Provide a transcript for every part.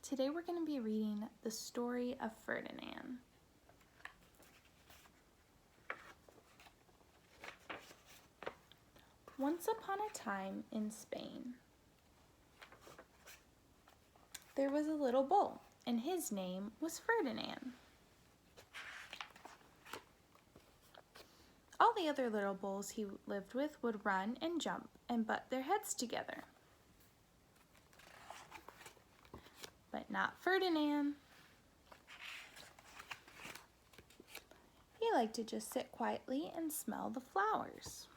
Today we're going to be reading the story of Ferdinand. Once upon a time in Spain, there was a little bull, and his name was Ferdinand. All the other little bulls he lived with would run and jump and butt their heads together. But not Ferdinand. He liked to just sit quietly and smell the flowers.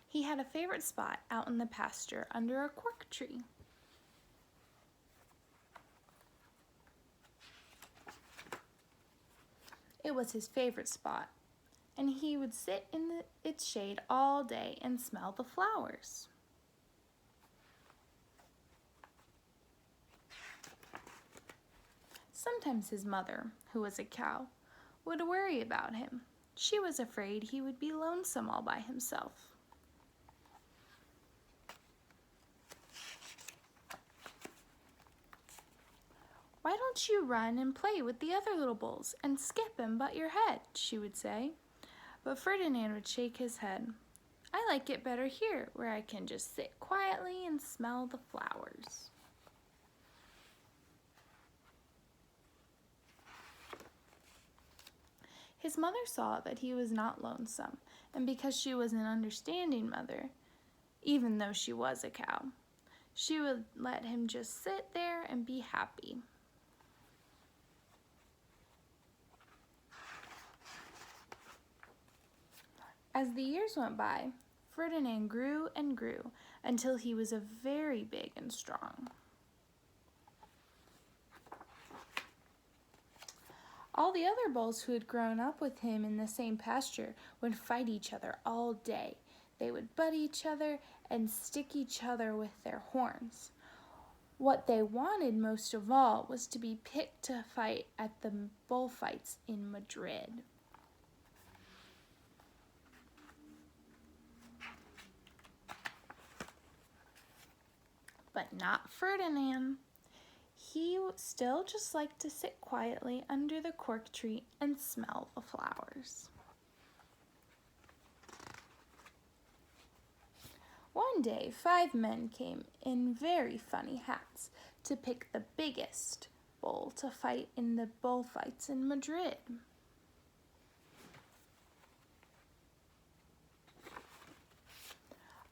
He had a favorite spot out in the pasture under a cork tree. It was his favorite spot, and he would sit in its shade all day and smell the flowers. Sometimes his mother, who was a cow, would worry about him. She was afraid he would be lonesome all by himself. "Why don't you run and play with the other little bulls and skip and butt your head?" she would say. But Ferdinand would shake his head. "I like it better here, where I can just sit quietly and smell the flowers." His mother saw that he was not lonesome, and because she was an understanding mother, even though she was a cow, she would let him just sit there and be happy. As the years went by, Ferdinand grew and grew until he was very big and strong. All the other bulls who had grown up with him in the same pasture would fight each other all day. They would butt each other and stick each other with their horns. What they wanted most of all was to be picked to fight at the bullfights in Madrid. But not Ferdinand. He still just liked to sit quietly under the cork tree and smell the flowers. One day, 5 men came in very funny hats to pick the biggest bull to fight in the bullfights in Madrid.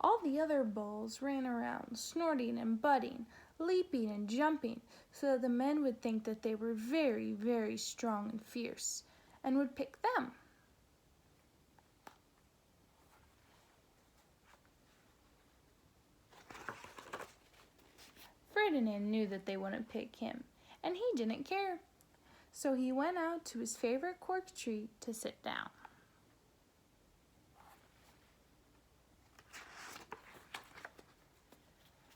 All the other bulls ran around, snorting and butting, leaping and jumping, so that the men would think that they were very, very strong and fierce, and would pick them. Ferdinand knew that they wouldn't pick him, and he didn't care. So he went out to his favorite cork tree to sit down.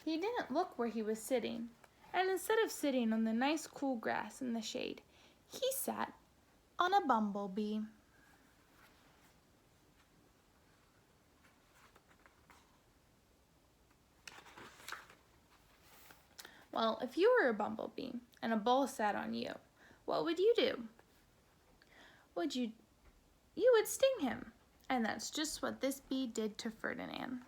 He didn't look where he was sitting, and instead of sitting on the nice cool grass in the shade, he sat on a bumblebee. Well, if you were a bumblebee and a bull sat on you, what would you do? You would sting him, and that's just what this bee did to Ferdinand.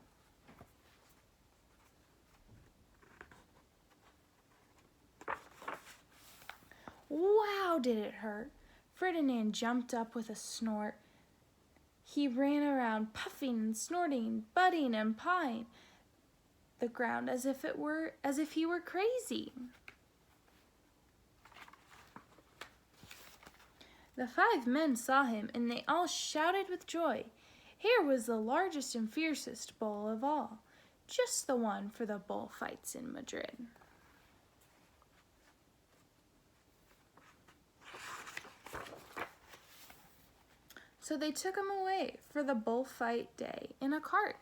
Wow, did it hurt! Ferdinand jumped up with a snort. He ran around puffing and snorting, butting and pawing the ground as if he were crazy. The 5 men saw him, and they all shouted with joy. Here was the largest and fiercest bull of all, just the one for the bullfights in Madrid. So they took him away for the bullfight day in a cart.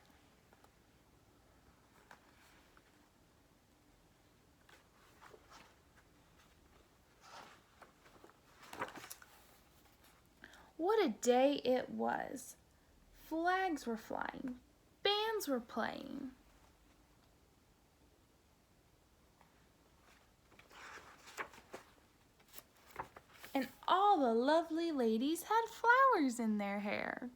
What a day it was! Flags were flying, bands were playing. all the lovely ladies had flowers in their hair.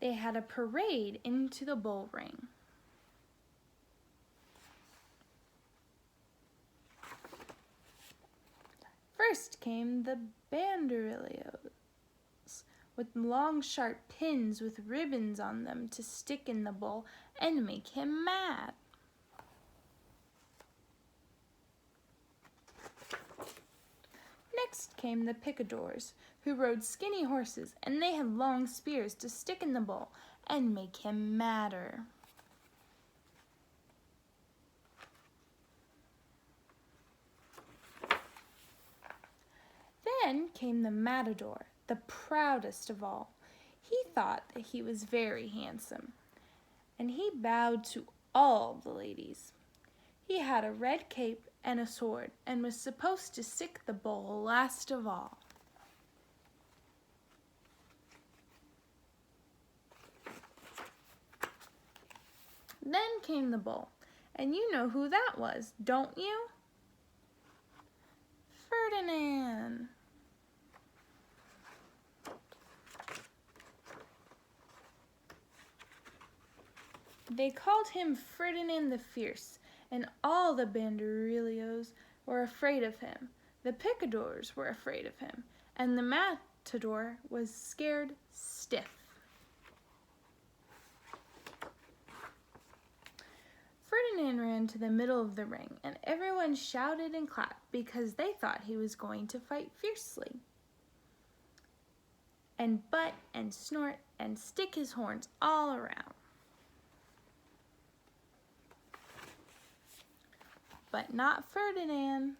They had a parade into the bull ring. First came the banderillos, with long sharp pins with ribbons on them to stick in the bull and make him mad. Next came the picadors, who rode skinny horses, and they had long spears to stick in the bull and make him madder. Then came the matador, the proudest of all. He thought that he was very handsome, and he bowed to all the ladies. He had a red cape and a sword, and was supposed to stick the bull last of all. Then came the bull, and you know who that was, don't you? Ferdinand. They called him Ferdinand the Fierce, and all the banderillos were afraid of him. The picadors were afraid of him, and the matador was scared stiff. Ferdinand ran to the middle of the ring, and everyone shouted and clapped because they thought he was going to fight fiercely, and butt and snort and stick his horns all around. But not Ferdinand.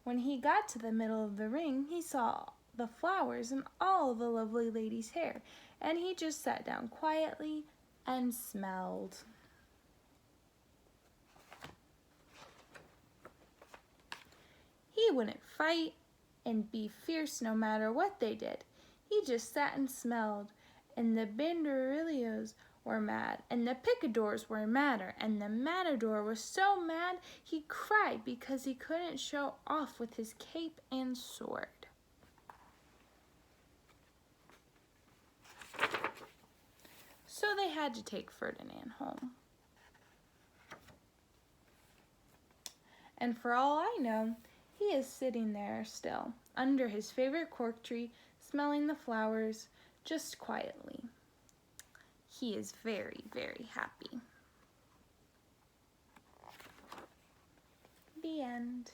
When he got to the middle of the ring, he saw the flowers in all the lovely ladies' hair, and he just sat down quietly and smelled. He wouldn't fight and be fierce no matter what they did. He just sat and smelled, and the banderillos were mad, and the picadors were madder, and the matador was so mad he cried because he couldn't show off with his cape and sword. So they had to take Ferdinand home. And for all I know, he is sitting there still, under his favorite cork tree, smelling the flowers, just quietly. He is very, very happy. The end.